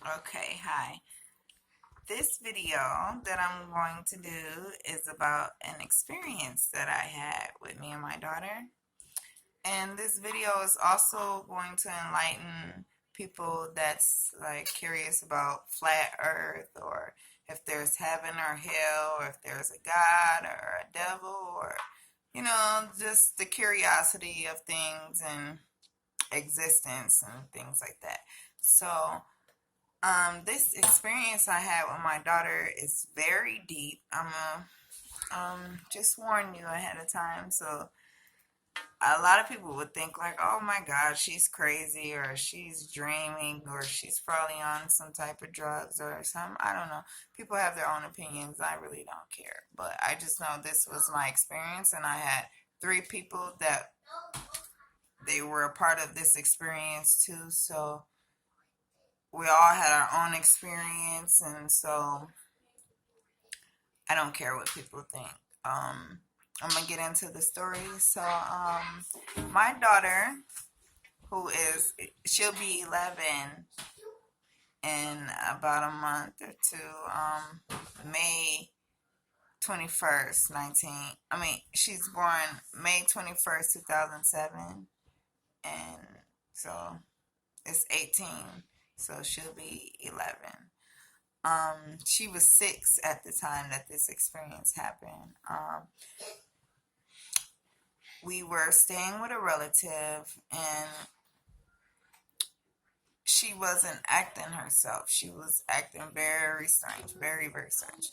Okay, hi. This video that I'm going to do is about an experience that I had with me and my daughter. And this video is also going to enlighten people that's like curious about flat earth or if there's heaven or hell or if there's a God or a devil or just the curiosity of things and existence and things like that. This experience I had with my daughter is very deep. I'm gonna just warn you ahead of time. So a lot of people would think like, oh my God, she's crazy or she's dreaming or she's probably on some type of drugs or something. I don't know. People have their own opinions. I really don't care. But I just know this was my experience and I had three people that they were a part of this experience too. So we all had our own experience and so I don't care what people think. I'm gonna get into the story. My daughter, who is she'll be 11 in about a month or two. May 21st, 19. I mean, she's born May 21st, 2007, and so it's 18. So she'll be 11. She was 6 at the time that this experience happened. We were staying with a relative and she wasn't acting herself. She was acting very strange, very, very strange.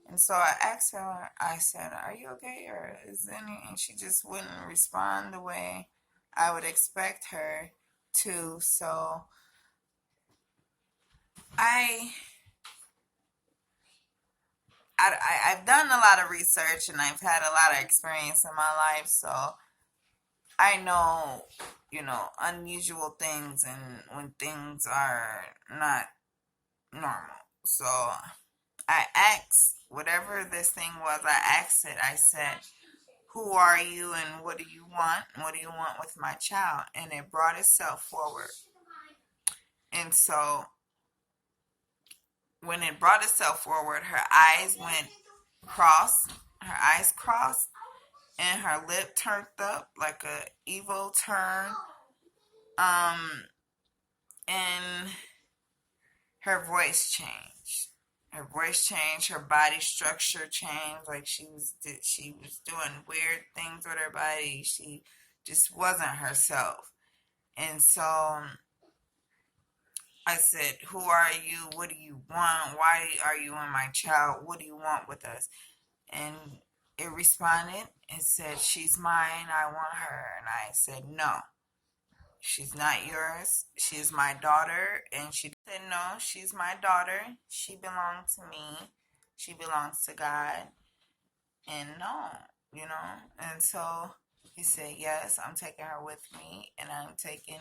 And so I asked her, I said, are you okay? Or is any, and she just wouldn't respond the way I would expect her to. So I, I've done a lot of research and I've had a lot of experience in my life. So I know, unusual things and when things are not normal. So I asked, whatever this thing was, I asked it, I said, who are you and what do you want? What do you want with my child? And it brought itself forward. And so when it brought itself forward, her eyes went crossed, her eyes crossed, and her lip turned up like a evil turn. Um, and her voice changed. Her voice changed. Her body structure changed. Like she was doing weird things with her body. She just wasn't herself. And so I said, "Who are you? What do you want? Why are you in my child? What do you want with us?" And it responded and said, "She's mine. I want her." And I said, "No. She's not yours. She's my daughter." And she said, no, she's my daughter. She belongs to me. She belongs to God. And no, you know. And so he said, yes, I'm taking her with me. And I'm taking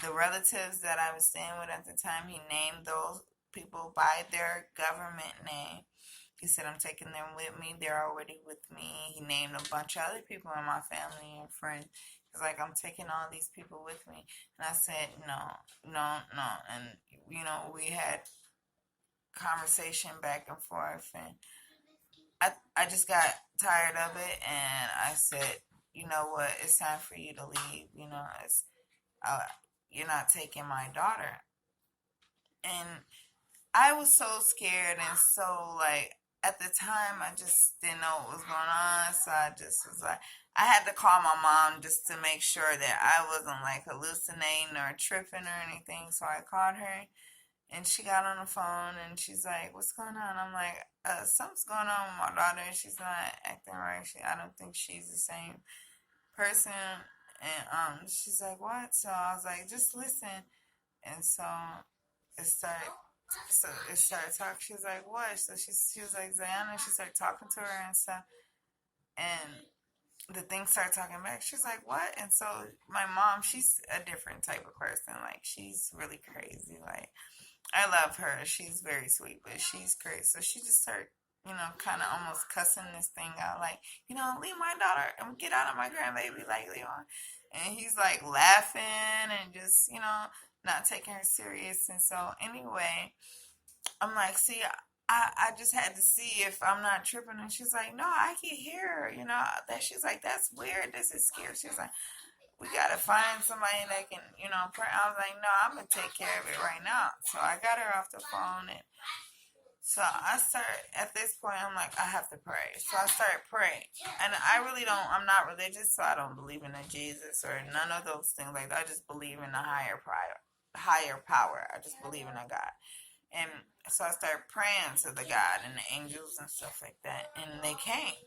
the relatives that I was staying with at the time. He named those people by their government name. He said, I'm taking them with me. They're already with me. He named a bunch of other people in my family and friends. He's like, I'm taking all these people with me. And I said, no, no, no. And, we had conversation back and forth. And I just got tired of it. And I said, you know what? It's time for you to leave. Uh, you're not taking my daughter. And I was so scared and so like at the time I just didn't know what was going on. So I just was like I had to call my mom just to make sure that I wasn't like hallucinating or tripping or anything. So I called her and she got on the phone and she's like, what's going on? I'm like, something's going on with my daughter. She's not acting right. I don't think she's the same person. And she's like, what? So I was like, just listen. And so it started it started talking. She was like, what? So she was like, Ziana. She started talking to her and stuff. And the thing started talking back. She's like, what? And so my mom, she's a different type of person. Like, she's really crazy. Like, I love her. She's very sweet, but she's crazy. So she just started, kind of almost cussing this thing out. Like, leave my daughter and get out of my grandbaby. Like, leave her. And he's like laughing and just, not taking her serious. And so anyway, I'm like, see, I just had to see if I'm not tripping. And she's like, no, I can hear her, that she's like, that's weird. This is scary. She's like, we gotta find somebody that can, pray. I was like, no, I'm gonna take care of it right now. So I got her off the phone, and so I started, at this point, I'm like, I have to pray. So I started praying. And I'm not religious, so I don't believe in a Jesus or none of those things like that. I just believe in a higher power. I just believe in a God. And so I started praying to the God and the angels and stuff like that. And they came.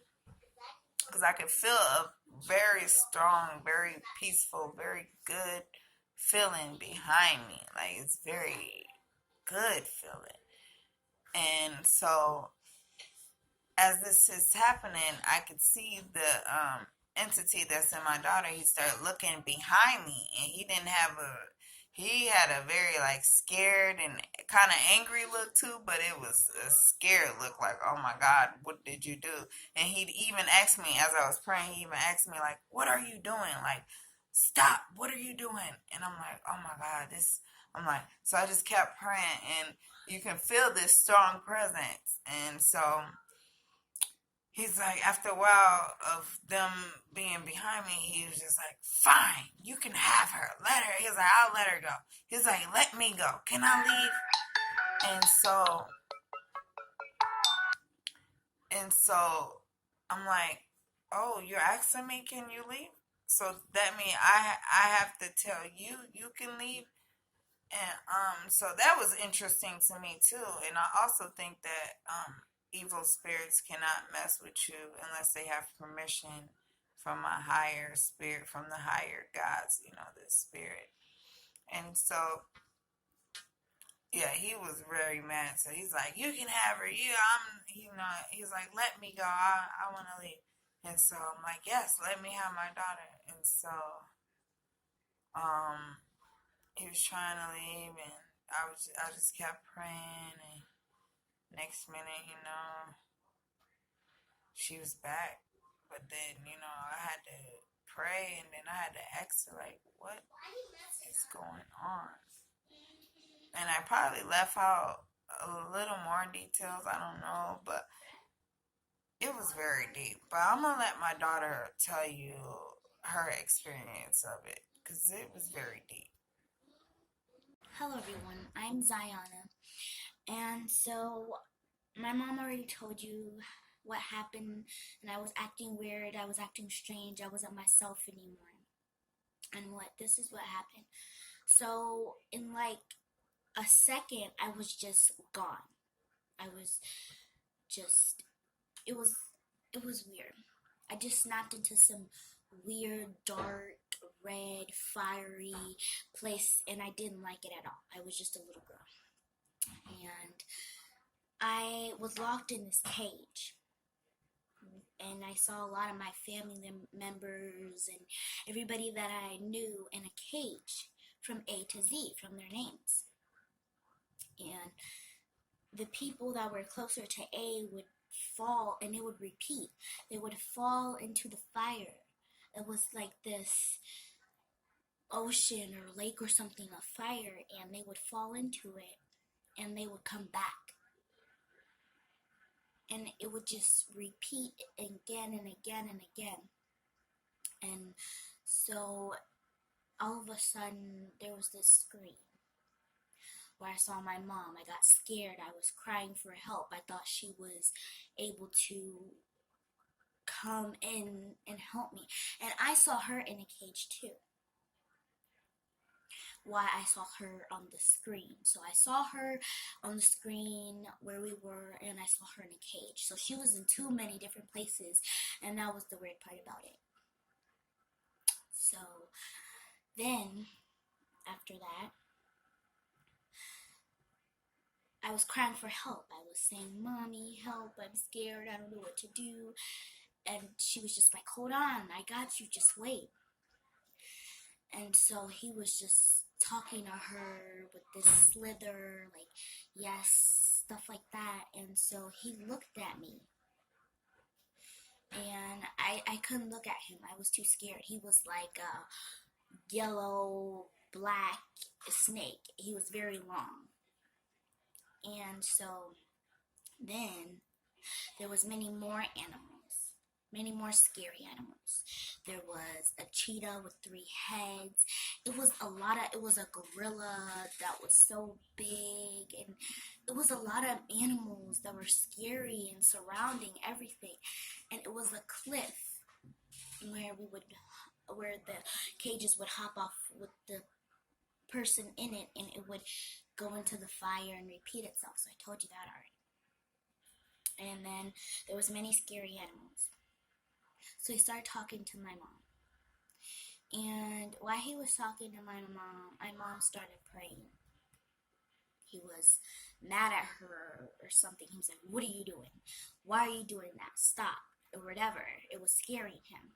Because I could feel a very strong, very peaceful, very good feeling behind me. Like, it's very good feeling. And so as this is happening, I could see the entity that's in my daughter. He started looking behind me, and he had a very like scared and kind of angry look too, but it was a scared look, like, oh my God, what did you do? And he'd even asked me as I was praying, he even asked me like, what are you doing? Like, stop, what are you doing? And I'm like, oh my God, I'm like, so I just kept praying, and you can feel this strong presence. And so he's like, after a while of them being behind me, he was just like, fine, you can have her. Let her. He's like, I'll let her go. He's like, let me go. Can I leave? And so I'm like, oh, you're asking me, can you leave? So that means I have to tell you can leave. And so that was interesting to me too. And I also think that evil spirits cannot mess with you unless they have permission from a higher spirit, from the higher gods, the spirit. And so yeah, he was very mad. So he's like, you can have her. He's like, let me go. I want to leave. And so I'm like, yes, let me have my daughter. And so um he was trying to leave, and I just kept praying, and next minute, she was back. But then, I had to pray, and then I had to ask her, like, what is going on? And I probably left out a little more details, I don't know, but it was very deep. But I'm gonna let my daughter tell you her experience of it, because it was very deep. Hello everyone, I'm Ziana. And so my mom already told you what happened, and I was acting weird, I was acting strange, I wasn't myself anymore. And this is what happened. So in like a second I was just gone. I was just it was weird. I just snapped into some weird, dark, red, fiery place, and I didn't like it at all. I was just a little girl. And I was locked in this cage. And I saw a lot of my family members and everybody that I knew in a cage from A to Z, from their names. And the people that were closer to A would fall, and it would repeat. They would fall into the fire. It was like this ocean or lake or something of fire, and they would fall into it, and they would come back. And it would just repeat again and again and again. And so all of a sudden there was this scream where I saw my mom. I got scared. I was crying for help. I thought she was able to come in and help me. And I saw her in a cage too. Why I saw her on the screen. So I saw her on the screen where we were, and I saw her in a cage. So she was in too many different places, and that was the weird part about it. So then, after that, I was crying for help. I was saying, Mommy, help, I'm scared, I don't know what to do. And she was just like, hold on, I got you, just wait. And so he was just talking to her with this slither, like, yes, stuff like that. And so he looked at me. And I couldn't look at him. I was too scared. He was like a yellow black snake. He was very long. And so then there was many more animals, many more scary animals. There was a cheetah with 3 heads. It was a gorilla that was so big, and it was a lot of animals that were scary and surrounding everything. And it was a cliff where the cages would hop off with the person in it, and it would go into the fire and repeat itself. So I told you that already. And then there was many scary animals. So he started talking to my mom. And while he was talking to my mom started praying. He was mad at her or something. He was like, "What are you doing? Why are you doing that? Stop." Or whatever. It was scaring him.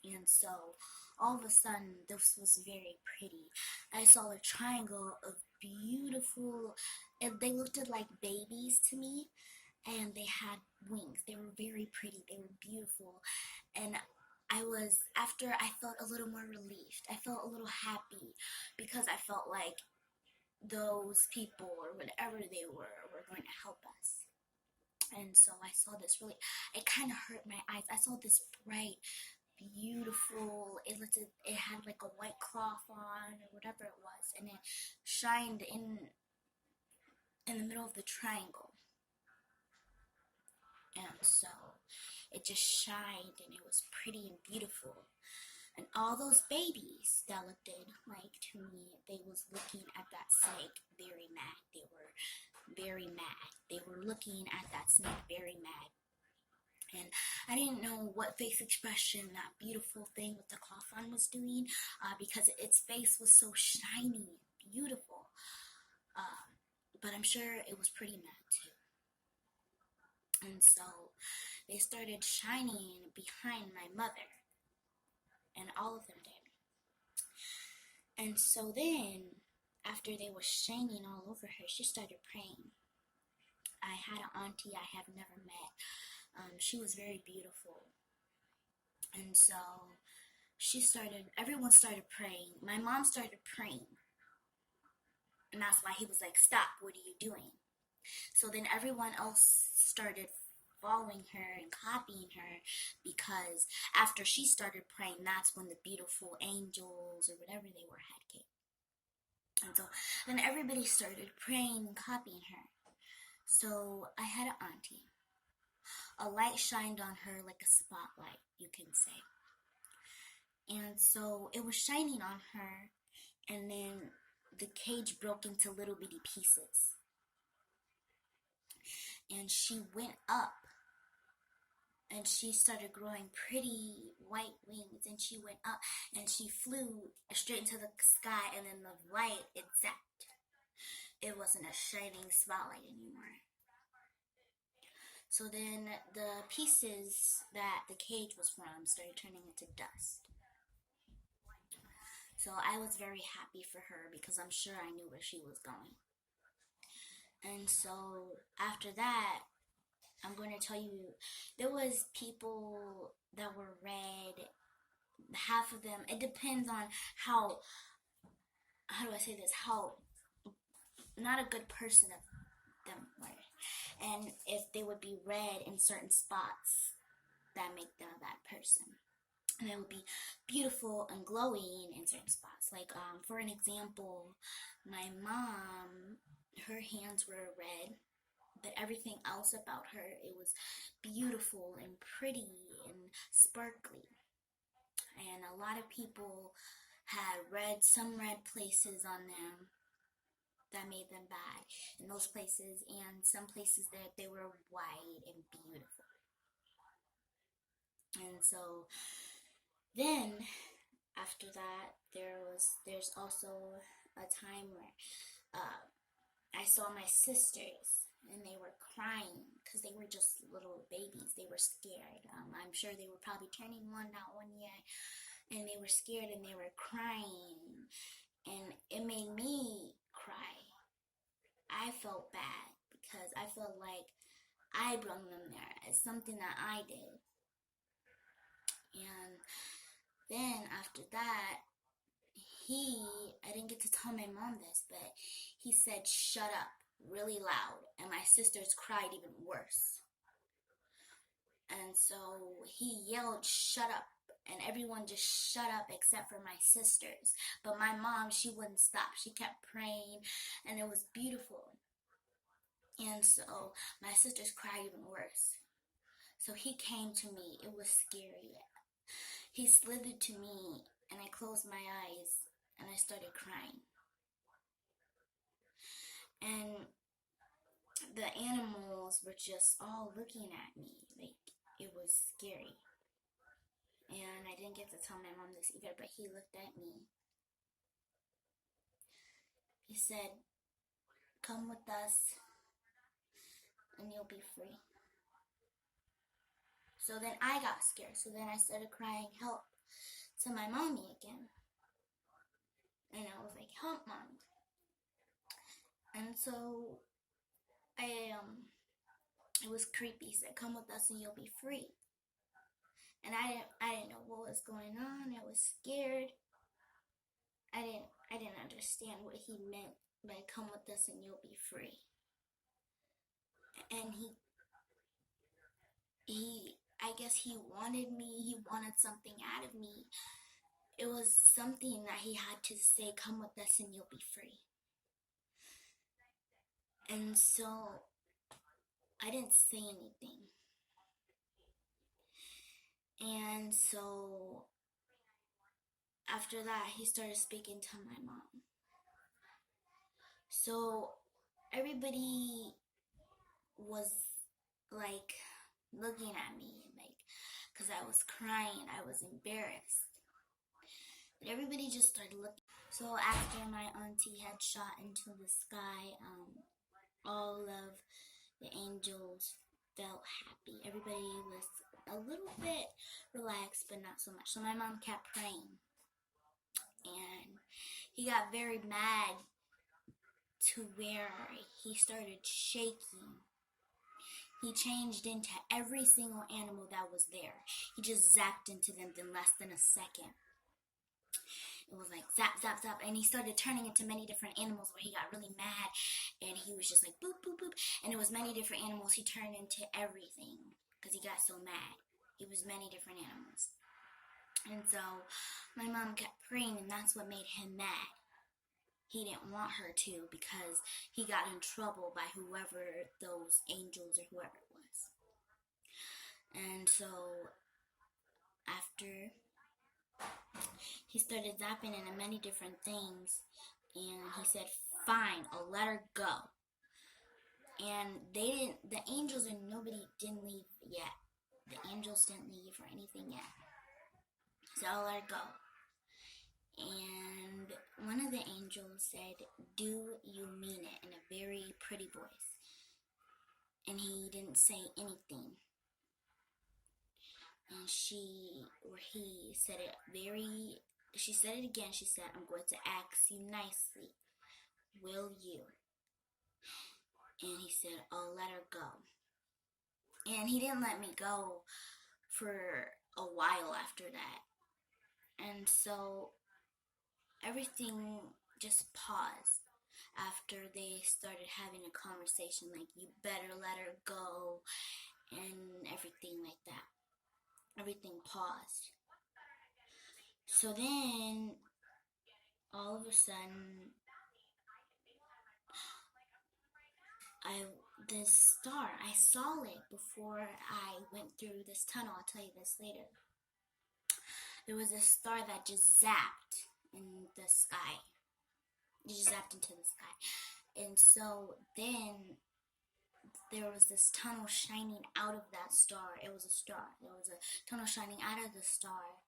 And so all of a sudden, this was very pretty. I saw a triangle of beautiful, and they looked like babies to me, and they had wings. They were very pretty. They were beautiful. And after I felt a little more relieved. I felt a little happy because I felt like those people or whatever they were going to help us. And so I saw this it kind of hurt my eyes. I saw this bright, beautiful, it had like a white cloth on or whatever it was, and it shined in the middle of the triangle. And so it just shined, and it was pretty and beautiful. And all those babies that looked like to me, they was looking at that snake very mad. They were very mad. They were looking at that snake very mad. And I didn't know what face expression that beautiful thing with the cloth on was doing, because its face was so shiny and beautiful. But I'm sure it was pretty mad too. And so they started shining behind my mother, and all of them did. And so then, after they were shining all over her, she started praying. I had an auntie I have never met. She was very beautiful. And so everyone started praying. My mom started praying. And that's why he was like, "Stop, what are you doing?" So then everyone else started following her and copying her, because after she started praying, that's when the beautiful angels or whatever they were had came. And so then everybody started praying and copying her. So I had an auntie. A light shined on her like a spotlight, you can say. And so it was shining on her, and then the cage broke into little bitty pieces. And she went up, and she started growing pretty white wings, and she went up, and she flew straight into the sky, and then the light, it zapped. It wasn't a shining spotlight anymore. So then the pieces that the cage was from started turning into dust. So I was very happy for her, because I'm sure I knew where she was going. And so after that, I'm going to tell you, there was people that were red. Half of them, it depends on how do I say this, how not a good person of them were. And if they would be red in certain spots, that make them that person. And they would be beautiful and glowing in certain spots. Like, for an example, my mom, her hands were red, but everything else about her, it was beautiful and pretty and sparkly. And a lot of people had some red places on them that made them bad in those places, and some places that they were white and beautiful. And so then after that, there's also a time where I saw my sisters, and they were crying because they were just little babies. They were scared. I'm sure they were probably turning one, not 1 year, and they were scared, and they were crying, and it made me cry. I felt bad because I felt like I brought them there. It's something that I did. And then after that, I didn't get to tell my mom this, but he said, "Shut up," really loud, and my sisters cried even worse. And so he yelled, "Shut up," and everyone just shut up except for my sisters. But my mom, she wouldn't stop. She kept praying, and it was beautiful. And so my sisters cried even worse. So he came to me. It was scary. He slithered to me, and I closed my eyes, and I started crying. And the animals were just all looking at me. Like, it was scary. And I didn't get to tell my mom this either, but he looked at me. He said, "Come with us, and you'll be free." So then I got scared. So then I started crying help to my mommy again. And I was like, "Help, Mom." And so it was creepy. He said, "Come with us and you'll be free." And I didn't know what was going on. I was scared. I didn't understand what he meant by "come with us and you'll be free." And I guess he wanted me. He wanted something out of me. It was something that he had to say, "Come with us and you'll be free." And so I didn't say anything. And so after that, he started speaking to my mom. So everybody was like looking at me, like, because I was crying, I was embarrassed. But everybody just started looking. So after my auntie had shot into the sky, all of the angels felt happy. Everybody was a little bit relaxed, but not so much. So my mom kept praying. And he got very mad to where he started shaking. He changed into every single animal that was there. He just zapped into them in less than a second. It was like zap, zap, zap. And he started turning into many different animals where he got really mad. And he was just like boop, boop, boop. And it was many different animals. He turned into everything because he got so mad. It was many different animals. And so my mom kept praying, and that's what made him mad. He didn't want her to because he got in trouble by whoever those angels or whoever it was. And so after he started zapping into many different things, and he said, "Fine, I'll let her go." And the angels and nobody didn't leave yet. The angels didn't leave or anything yet. So I'll let her go. And one of the angels said, "Do you mean it?" in a very pretty voice. And he didn't say anything. And he said it she said it again. She said, "I'm going to ask you nicely. Will you?" And he said, "I'll let her go." And he didn't let me go for a while after that. And so everything just paused after they started having a conversation like, "You better let her go," and everything like that. Everything paused. So then, all of a sudden, this star, I saw it before I went through this tunnel. I'll tell you this later. There was a star that just zapped in the sky. It just zapped into the sky. And so then there was this tunnel shining out of that star. It was a star. There was a tunnel shining out of the star.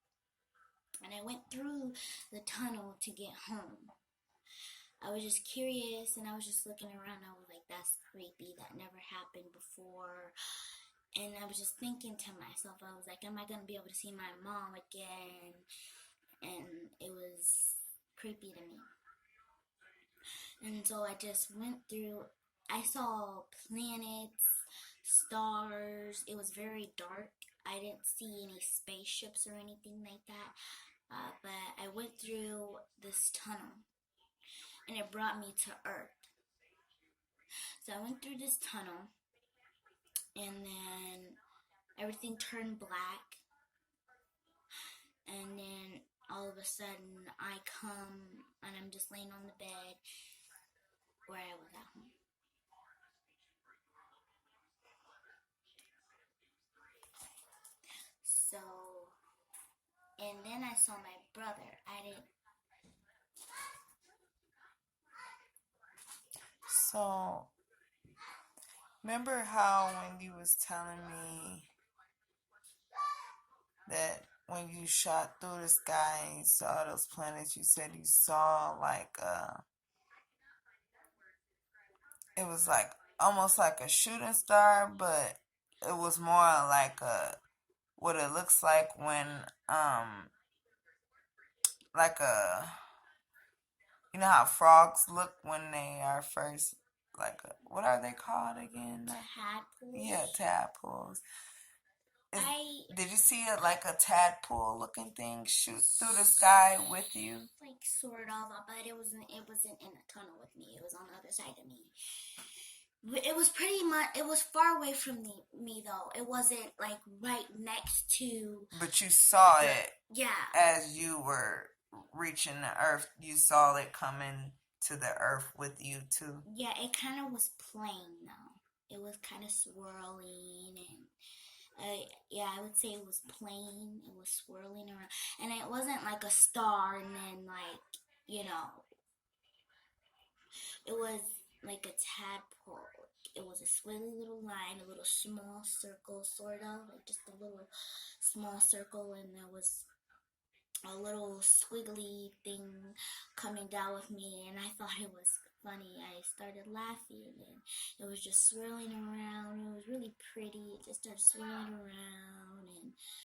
And I went through the tunnel to get home. I was just curious, and I was just looking around. I was like, "That's creepy. That never happened before." And I was just thinking to myself, I was like, "Am I going to be able to see my mom again?" And it was creepy to me. And so I just went through. I saw planets, stars. It was very dark. I didn't see any spaceships or anything like that. but I went through this tunnel, and it brought me to Earth. So I went through this tunnel, and then everything turned black, and then all of a sudden I come and I'm just laying on the bed where I was at home. So, and then I saw my brother. I didn't. So, remember how when you was telling me that when you shot through the sky and you saw those planets, you said you saw like it was like almost like a shooting star, but it was more like what it looks like when like a you know how frogs look when they are first like what are they called again? Tadpoles. Yeah, tadpoles. I Did you see it like a tadpole looking thing shoot through the sky with you? like sort of, but it wasn't. It wasn't in a tunnel with me. It was on the other side of me. It was pretty much. It was far away from me though. It wasn't like right next to. But you saw it Yeah. as you were reaching the earth. You saw it coming to the earth with you too. Yeah, it kind of was playing though. It was kind of swirling and. Yeah, I would say it was playing. It was swirling around, and it wasn't like a star. And then, like it was like a tadpole. It was a squiggly little line, a little small circle, sort of like just a little small circle, and there was a little squiggly thing coming down with me, and I thought it was funny. I started laughing, and it was just swirling around. It was really pretty. It just started swirling around, and